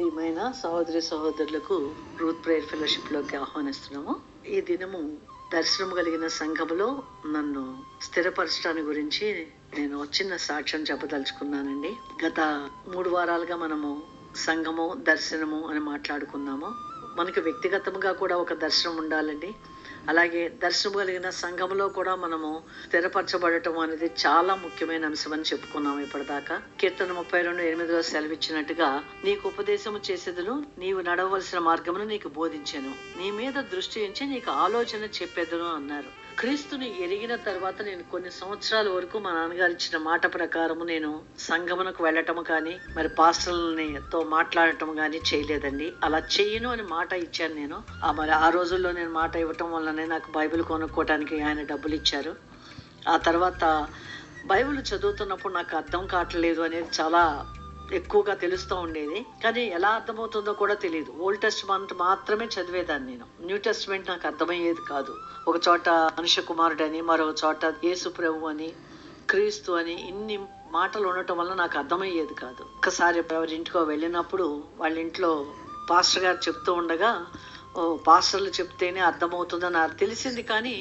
ప్రియమైన సహోదరి సహోదరులకు రూత్ ప్రేయర్ ఫెలోషిప్లోకి ఆహ్వానిస్తున్నాము. ఈ దినము దర్శనం కలిగిన సంఘములో నన్ను స్థిరపరచడాన్ని గురించి నేను చిన్న సాక్ష్యం చెప్పదలుచుకున్నానండి. గత 3 వారాలుగా మనము సంఘము దర్శనము అని మాట్లాడుకున్నాము. మనకు వ్యక్తిగతంగా కూడా ఒక దర్శనం ఉండాలండి. అలాగే దర్శనం కలిగిన సంఘంలో కూడా మనము స్థిరపరచబడటం అనేది చాలా ముఖ్యమైన అంశం అని చెప్పుకున్నాము ఇప్పటిదాకా. కీర్తన 32:8 సెలవిచ్చినట్టుగా, నీకు ఉపదేశము చేసేదను, నీవు నడవలసిన మార్గమును నీకు బోధించెను, నీ మీద దృష్టి ఉంచి నీకు ఆలోచన చెప్పేదను అన్నారు. క్రీస్తుని ఎరిగిన తర్వాత నేను కొన్ని సంవత్సరాల వరకు మా నాన్నగారు ఇచ్చిన మాట ప్రకారము నేను సంఘమునకు వెళ్ళటము కానీ మరి పాస్టర్లతో మాట్లాడటం కానీ చేయలేదండి. అలా చెయ్యను అని మాట ఇచ్చాను నేను. మరి ఆ రోజుల్లో నేను మాట ఇవ్వటం వల్లనే నాకు బైబిల్ కొనుక్కోవటానికి ఆయన డబ్బులు ఇచ్చారు. ఆ తర్వాత బైబిల్ చదువుతున్నప్పుడు నాకు అర్థం కావట్లేదు అనేది చాలా ఎక్కువగా తెలుస్తూ ఉండేది. కానీ ఎలా అర్థమవుతుందో కూడా తెలియదు. ఓల్డ్ టెస్ట్మెంట్ మాత్రమే చదివేదాన్ని నేను. న్యూ టెస్ట్మెంట్ నాకు అర్థమయ్యేది కాదు. ఒక చోట మనుష్య కుమారుడు అని, మరో చోట యేసు ప్రభు అని, క్రీస్తు అని ఇన్ని మాటలు ఉండటం వల్ల నాకు అర్థమయ్యేది కాదు. ఒక్కసారి ఎవరి ఇంటికో వెళ్ళినప్పుడు వాళ్ళ ఇంట్లో పాస్టర్ గారు చెప్తూ ఉండగా, పాస్టర్లు చెప్తేనే అర్థమవుతుందని నాకు తెలిసింది. కానీ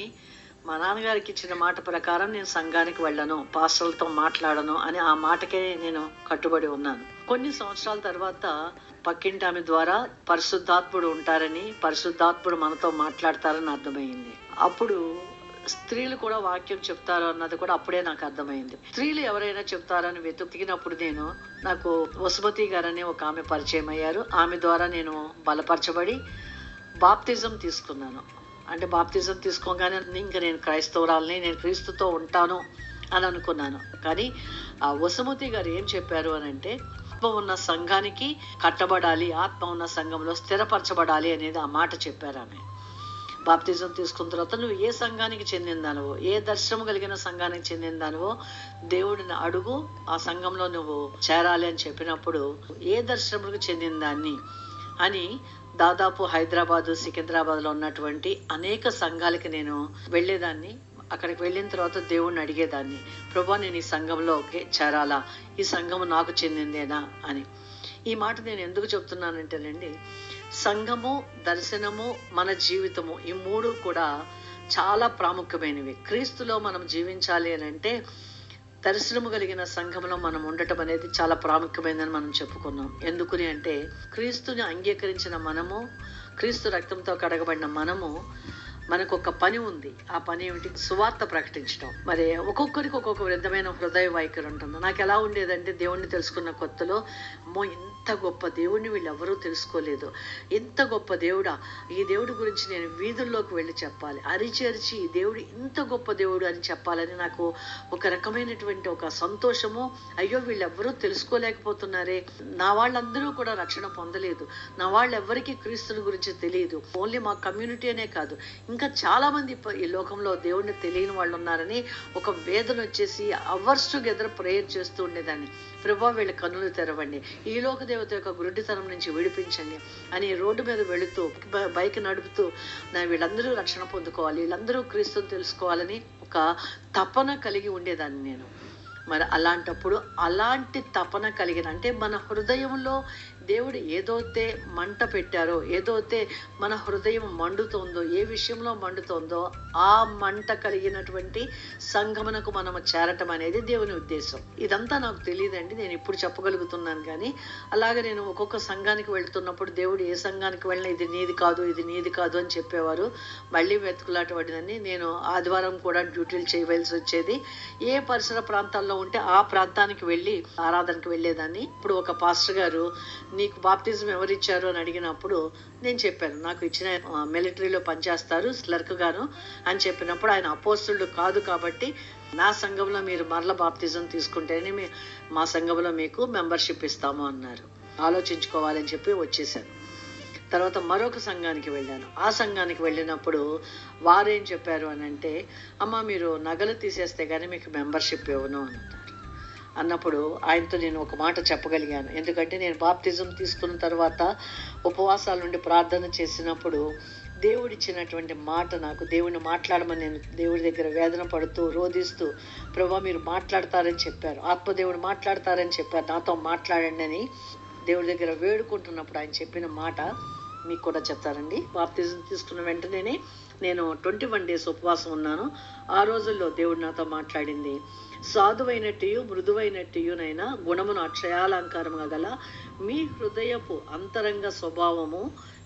మా నాన్నగారికి ఇచ్చిన మాట ప్రకారం నేను సంఘానికి వెళ్ళను, పాస్టర్లతో మాట్లాడను అని ఆ మాటకే నేను కట్టుబడి ఉన్నాను. కొన్ని సంవత్సరాల తర్వాత పక్కింటి ఆమె ద్వారా పరిశుద్ధాత్ముడు ఉంటారని, పరిశుద్ధాత్ముడు మనతో మాట్లాడతారని అర్థమైంది. అప్పుడు స్త్రీలు కూడా వాక్యం చెప్తారు అన్నది కూడా అప్పుడే నాకు అర్థమైంది. స్త్రీలు ఎవరైనా చెప్తారని వెతుకినప్పుడు నాకు వసుమతి గారని ఒక ఆమె పరిచయం అయ్యారు. ఆమె ద్వారా నేను బలపరచబడి బాప్తిజం తీసుకున్నాను. అంటే బాప్తిజం తీసుకోగానే ఇంకా నేను క్రైస్తవురాలని, నేను క్రీస్తుతో ఉంటాను అని అనుకున్నాను. కానీ ఆ వసుమతి గారు ఏం చెప్పారు అని అంటే, ఆత్మ ఉన్న సంఘానికి కట్టబడాలి, ఆత్మ ఉన్న సంఘంలో స్థిరపరచబడాలి అనేది ఆ మాట చెప్పారు ఆమె. బాప్తిజం తీసుకున్న తర్వాత నువ్వు ఏ సంఘానికి చెందిందానివో, ఏ దర్శనం కలిగిన సంఘానికి చెందిందానివో దేవుడిని అడుగు, ఆ సంఘంలో నువ్వు చేరాలి అని చెప్పినప్పుడు ఏ దర్శనములకు చెందిన దాన్ని అని దాదాపు హైదరాబాదు, సికింద్రాబాద్లో ఉన్నటువంటి అనేక సంఘాలకి నేను వెళ్ళేదాన్ని. అక్కడికి వెళ్ళిన తర్వాత దేవుణ్ణి అడిగేదాన్ని, ప్రభా నేను ఈ సంఘంలోకి చేరాలా, ఈ సంఘము నాకు చెందిందేనా అని. ఈ మాట నేను ఎందుకు చెప్తున్నానంటేనండి, సంఘము, దర్శనము, మన జీవితము, ఈ 3 కూడా చాలా ప్రాముఖ్యమైనవి. క్రీస్తులో మనం జీవించాలి అని అంటే దర్శనము కలిగిన సంఘంలో మనం ఉండటం అనేది చాలా ప్రాముఖ్యమైనదని మనం చెప్పుకున్నాం. ఎందుకని అంటే, క్రీస్తుని అంగీకరించిన మనము, క్రీస్తు రక్తంతో కడగబడిన మనము, మనకు ఒక పని ఉంది. ఆ పని ఏమిటి? సువార్త ప్రకటించడం. మరి ఒక్కొక్కరికి ఒక్కొక్క విధమైన హృదయ వైఖరి ఉంటుంది. నాకు ఎలా ఉండేదంటే, దేవుణ్ణి తెలుసుకున్న కొత్తలో, అమ్మో ఇంత గొప్ప దేవుణ్ణి వీళ్ళెవరూ తెలుసుకోలేదు, ఇంత గొప్ప దేవుడా, ఈ దేవుడి గురించి నేను వీధుల్లోకి వెళ్ళి చెప్పాలి, అరిచి ఈ దేవుడు ఇంత గొప్ప దేవుడు అని చెప్పాలని నాకు ఒక రకమైనటువంటి ఒక సంతోషము. అయ్యో వీళ్ళెవ్వరూ తెలుసుకోలేకపోతున్నారే, నా వాళ్ళందరూ కూడా రక్షణ పొందలేదు, నా వాళ్ళెవ్వరికీ క్రీస్తుని గురించి తెలియదు, ఓన్లీ మా కమ్యూనిటీ అనే కాదు ఇంకా చాలా మంది ఈ లోకంలో దేవుడిని తెలియని వాళ్ళు ఉన్నారని ఒక వేదన వచ్చేసి అవర్స్ టుగెదర్ ప్రేయర్ చేస్తూ ఉండేదాన్ని. ప్రభా వీళ్ళ కన్నులు తెరవండి, ఈ లోక దేవత యొక్క గురుడితనం నుంచి విడిపించండి అని రోడ్డు మీద వెళుతూ, బైక్ నడుపుతూ వీళ్ళందరూ రక్షణ పొందుకోవాలి, వీళ్ళందరూ క్రీస్తుని తెలుసుకోవాలని ఒక తపన కలిగి ఉండేదాన్ని నేను. మరి అలాంటప్పుడు అలాంటి తపన కలిగిన, అంటే మన హృదయంలో దేవుడు ఏదైతే మంట పెట్టారో, ఏదైతే మన హృదయం మండుతోందో, ఏ విషయంలో మండుతోందో ఆ మంట కలిగినటువంటి సంఘమునకు మనము చేరటం అనేది దేవుని ఉద్దేశం. ఇదంతా నాకు తెలియదండి, నేను ఇప్పుడు చెప్పగలుగుతున్నాను. కానీ అలాగే నేను ఒక్కొక్క సంఘానికి వెళ్తున్నప్పుడు దేవుడు ఏ సంఘానికి వెళ్ళినా ఇది నీది కాదు, ఇది నీది కాదు అని చెప్పేవారు. మళ్ళీ వెతుకులాట పడినని నేను ఆదివారం కూడా డ్యూటీలు చేయవలసి వచ్చేది. ఏ పరిసర ప్రాంతాల్లో ఉంటే ఆ ప్రాంతానికి వెళ్ళి ఆరాధనకు వెళ్ళేదాన్ని. ఇప్పుడు ఒక పాస్టర్ గారు, నీకు బాప్తిజం ఎవరిచ్చారు అని అడిగినప్పుడు నేను చెప్పాను, నాకు ఇచ్చిన మిలిటరీలో పనిచేస్తారు క్లర్క్ గాను అని చెప్పినప్పుడు, ఆయన అపోస్తులు కాదు కాబట్టి నా సంఘంలో మీరు మరల బాప్తిజం తీసుకుంటేనే మా సంఘంలో మీకు మెంబర్షిప్ ఇస్తాము అన్నారు. ఆలోచించుకోవాలని చెప్పి వచ్చేసాను. తర్వాత మరొక సంఘానికి వెళ్ళాను. ఆ సంఘానికి వెళ్ళినప్పుడు వారేం చెప్పారు అని అంటే, అమ్మ మీరు నగలు తీసేస్తే కానీ మీకు మెంబర్షిప్ ఇవ్వను అని అన్నప్పుడు ఆయనతో నేను ఒక మాట చెప్పగలిగాను. ఎందుకంటే నేను బాప్తిజం తీసుకున్న తర్వాత ఉపవాసాల నుండి ప్రార్థన చేసినప్పుడు దేవుడిచ్చినటువంటి మాట, నాకు దేవుడిని మాట్లాడమని నేను దేవుడి దగ్గర వేదన పడుతూ రోధిస్తూ, ప్రభా మీరు మాట్లాడతారని చెప్పారు, ఆత్మదేవుడు మాట్లాడతారని చెప్పారు, నాతో మాట్లాడండి అని దేవుడి దగ్గర వేడుకుంటున్నప్పుడు ఆయన చెప్పిన మాట మీకు కూడా చెప్తారండి. బాప్తిజం తీసుకున్న వెంటనే నేను 21 days ఉపవాసం ఉన్నాను. ఆ రోజుల్లో దేవుడు నాతో మాట్లాడింది, సాధువైనట్టు మృదువైనట్టునైనా గుణమును అక్షయాలంకారముగా గల మీ హృదయపు అంతరంగ స్వభావము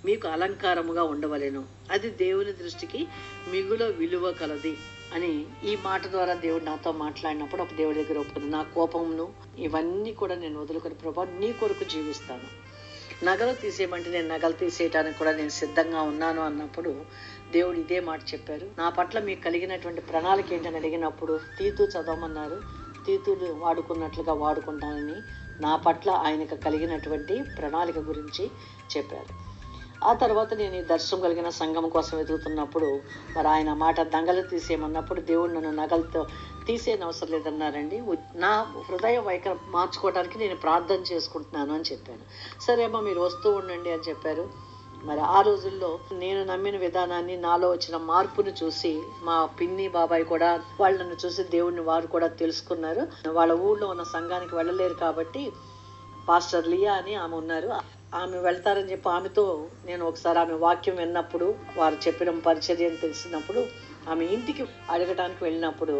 మీకు అలంకారముగా ఉండవలెను, అది దేవుని దృష్టికి మిగుల విలువ కలది అని ఈ మాట ద్వారా దేవుడు నాతో మాట్లాడినప్పుడు ఒక దేవుడి దగ్గర ఒప్పుకుంది. నా కోపమును ఇవన్నీ కూడా నేను వదులుకొని, ప్రభా నీ కొరకు జీవిస్తాను, నగలు తీసేయమంటే నేను నగలు తీసేయటానికి కూడా నేను సిద్ధంగా ఉన్నాను అన్నప్పుడు దేవుడు ఇదే మాట చెప్పారు. నా పట్ల మీకు కలిగినటువంటి ప్రణాళిక ఏంటని అడిగినప్పుడు తీతు చదవమన్నారు. తీతులు వాడుకున్నట్లుగా వాడుకుంటానని నా పట్ల ఆయనకు కలిగినటువంటి ప్రణాళిక గురించి చెప్పారు. ఆ తర్వాత నేను ఈ దర్శనం కలిగిన సంఘం కోసం వెతుకుతున్నప్పుడు మరి ఆయన మాట దంగలు తీసేయమన్నప్పుడు దేవుడు నన్ను నగలతో తీసేయని అవసరం లేదన్నారండి. నా హృదయ వైఖరి మార్చుకోవడానికి నేను ప్రార్థన చేసుకుంటున్నాను అని చెప్పాను. సరేమ్మా మీరు వస్తూ ఉండండి అని చెప్పారు. మరి ఆ రోజుల్లో నేను నమ్మిన విధానాన్ని, నాలో వచ్చిన మార్పును చూసి మా పిన్ని బాబాయ్ కూడా వాళ్ళను చూసి దేవుడిని వారు కూడా తెలుసుకున్నారు. వాళ్ళ ఊళ్ళో ఉన్న సంఘానికి వెళ్ళలేరు కాబట్టి పాస్టర్ లియా అని ఆమె ఉన్నారు, ఆమె వెళ్తారని చెప్పి ఆమెతో నేను ఒకసారి ఆమె వాక్యం విన్నప్పుడు, వారు చెప్పిన పరిచర్యని తెలిసినప్పుడు ఆమె ఇంటికి అడగటానికి వెళ్ళినప్పుడు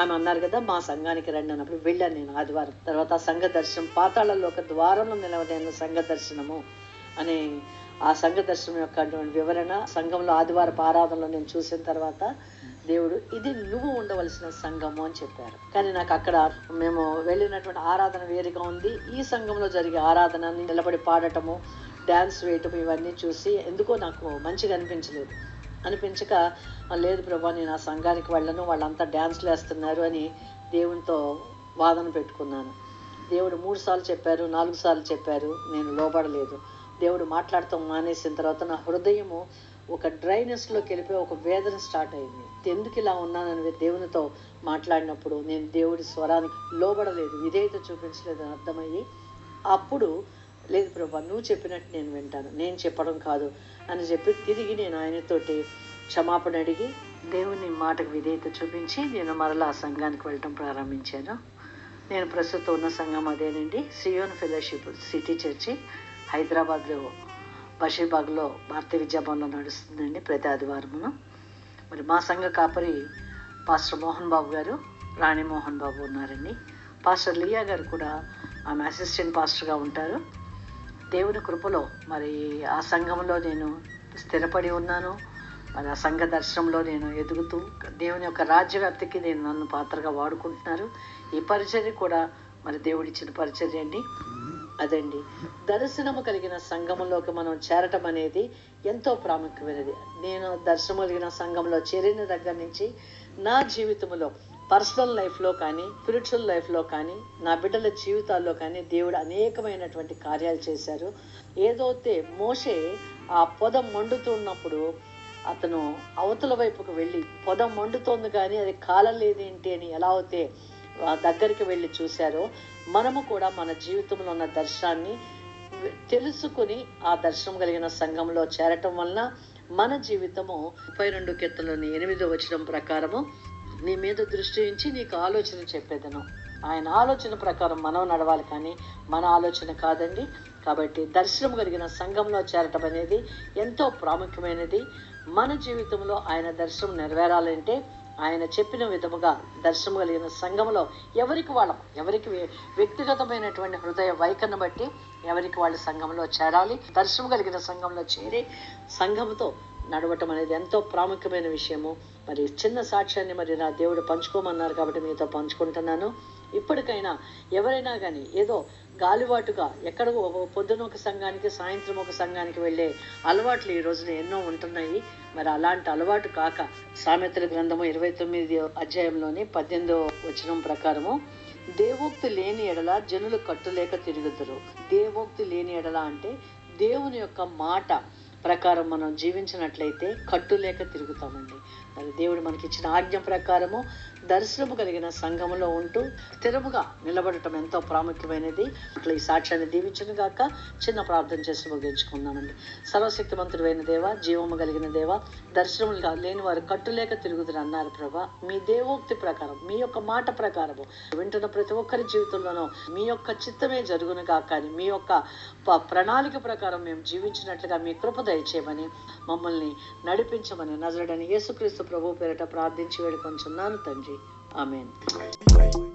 ఆమె అన్నారు కదా మా సంఘానికి రండి అన్నప్పుడు వెళ్ళాను నేను ఆదివారం. తర్వాత ఆ సంఘ దర్శనం పాతాళంలో ఒక ద్వారంలో నిలవదైన సంఘ దర్శనము అనే ఆ సంఘ దర్శనం యొక్క వివరణ సంఘంలో ఆదివారపు ఆరాధనలో నేను చూసిన తర్వాత దేవుడు ఇది నువ్వు ఉండవలసిన సంఘము అని చెప్పారు. కానీ నాకు అక్కడ మేము వెళ్ళినటువంటి ఆరాధన వేరుగా ఉంది. ఈ సంఘంలో జరిగే ఆరాధన నిలబడి పాడటము, డ్యాన్స్ వేయటము ఇవన్నీ చూసి ఎందుకో నాకు మంచిగా అనిపించక లేదు ప్రభా నేను ఆ సంఘానికి వెళ్ళను, వాళ్ళంతా డ్యాన్స్లు వేస్తున్నారు అని దేవునితో వాదన పెట్టుకున్నాను. దేవుడు 3 సార్లు చెప్పారు, 4 సార్లు చెప్పారు, నేను లోబడలేదు. దేవుడు మాట్లాడటం మానేసిన తర్వాత నా హృదయము ఒక డ్రైనెస్లోకి వెళ్ళిపోయి ఒక వేదన స్టార్ట్ అయింది. ఎందుకు ఇలా ఉన్నానని దేవునితో మాట్లాడినప్పుడు నేను దేవుడి స్వరానికి లోబడలేదు, విధేయత చూపించలేదు అని అర్థమయ్యి అప్పుడు లేదు ప్రభా నువ్వు చెప్పినట్టు నేను వింటాను, నేను చెప్పడం కాదు అని చెప్పి తిరిగి నేను ఆయనతోటి క్షమాపణ అడిగి దేవుని మాటకు విధేయత చూపించి నేను మరలా ఆ సంఘానికి వెళ్ళటం ప్రారంభించాను. నేను ప్రస్తుతం ఉన్న సంఘం అదేనండి, సియోన్ ఫెలోషిప్ సిటీ చర్చి, హైదరాబాద్లో బషీర్బాగ్లో భారతీయ విద్యాభవన్లో నడుస్తుందండి ప్రతి ఆదివారమును. మరి మా సంఘ కాపరి పాస్టర్ మోహన్ బాబు గారు, రాణి మోహన్ బాబు ఉన్నారండి. పాస్టర్ లియా గారు కూడా ఆమె అసిస్టెంట్ పాస్టర్గా ఉంటారు. దేవుని కృపలో మరి ఆ సంఘంలో నేను స్థిరపడి ఉన్నాను. మరి ఆ సంఘ దర్శనంలో నేను ఎదుగుతూ దేవుని యొక్క రాజ్యవ్యాప్తికి నేను నన్ను పాత్రగా వాడుకుంటున్నారు. ఈ పరిచర్య కూడా మరి దేవుడిచ్చిన పరిచర్య అండి. అదండి దర్శనము కలిగిన సంఘంలోకి మనం చేరటం అనేది ఎంతో ప్రాముఖ్యమైనది. నేను దర్శనం కలిగిన సంఘంలో చేరిన దగ్గర నుంచి నా జీవితంలో పర్సనల్ లైఫ్లో కానీ స్పిరిచువల్ లైఫ్లో కానీ నా బిడ్డల జీవితాల్లో కానీ దేవుడు అనేకమైనటువంటి కార్యాలు చేశారు. ఏదైతే మోషే ఆ పొద మండుతున్నప్పుడు అతను అవతల వైపుకు వెళ్ళి పొద మండుతోంది కానీ అది కాలలేదేంటి అని ఎలా అయితే దగ్గరికి వెళ్ళి చూశారో మనము కూడా మన జీవితంలో ఉన్న దర్శనాన్ని తెలుసుకుని ఆ దర్శనం కలిగిన సంఘంలో చేరటం వలన మన జీవితము 32 కీర్తనలోని 8వ వచనం ప్రకారము నీ మీద దృష్టి ఉంచి నీకు ఆలోచన చెప్పేదను. ఆయన ఆలోచన ప్రకారం మనం నడవాలి కానీ మన ఆలోచన కాదండి. కాబట్టి దర్శనం కలిగిన సంఘంలో చేరటం అనేది ఎంతో ప్రాముఖ్యమైనది. మన జీవితంలో ఆయన దర్శనం నెరవేరాలంటే ఆయన చెప్పిన విధముగా దర్శనం కలిగిన సంఘంలో ఎవరికి వ్యక్తిగతమైనటువంటి హృదయ వైఖరిని బట్టి ఎవరికి వాళ్ళ సంఘంలో చేరాలి. దర్శనం కలిగిన సంఘంలో చేరి సంఘంతో నడవటం అనేది ఎంతో ప్రాముఖ్యమైన విషయము. మరి చిన్న సాక్ష్యాన్ని మరి నా దేవుడు పంచుకోమన్నారు కాబట్టి మీతో పంచుకుంటున్నాను. ఇప్పటికైనా ఎవరైనా కానీ ఏదో గాలివాటుగా ఎక్కడికో పొద్దున ఒక సంఘానికి సాయంత్రం ఒక సంఘానికి వెళ్ళే అలవాట్లు ఈ రోజున ఎన్నో ఉంటున్నాయి. మరి అలాంటి అలవాటు కాక సామెతల గ్రంథము 29వ అధ్యాయంలోని 18వ వచనం ప్రకారము దేవోక్తి లేని ఎడల జనులు కట్టులేక తిరుగుదురు. దేవోక్తి లేని ఎడల అంటే దేవుని యొక్క మాట ప్రకారం మనం జీవించినట్లయితే కట్టులేక తిరుగుతామండి. మరి దేవుడు మనకిచ్చిన ఆజ్ఞ ప్రకారము దర్శనము కలిగిన సంఘములో ఉంటూ స్థిరముగా నిలబడటం ఎంతో ప్రాముఖ్యమైనది. అట్లా ఈ సాక్ష్యాన్ని దీవించును గాక. చిన్న ప్రార్థన చేసి ముగించుకుందామండి. సర్వశక్తిమంతుడైన దేవ, జీవము కలిగిన దేవ, దర్శనములు లేని వారు కట్టులేక తిరుగుదురు అన్నారు ప్రభా. మీ దేవోక్తి ప్రకారం, మీ యొక్క మాట ప్రకారము వింటున్న ప్రతి ఒక్కరి జీవితంలోనూ మీ యొక్క చిత్తమే జరుగును గాక అని, మీ యొక్క ప్రణాళిక ప్రకారం మేము జీవించినట్లుగా మీ కృప దయచేయమని, మమ్మల్ని నడిపించమని నజరేయుడైన యేసుక్రీస్తు ప్రభు పేరిట ప్రార్థించి వేడుకొంచున్నాను తండ్రి. ఆమేన్.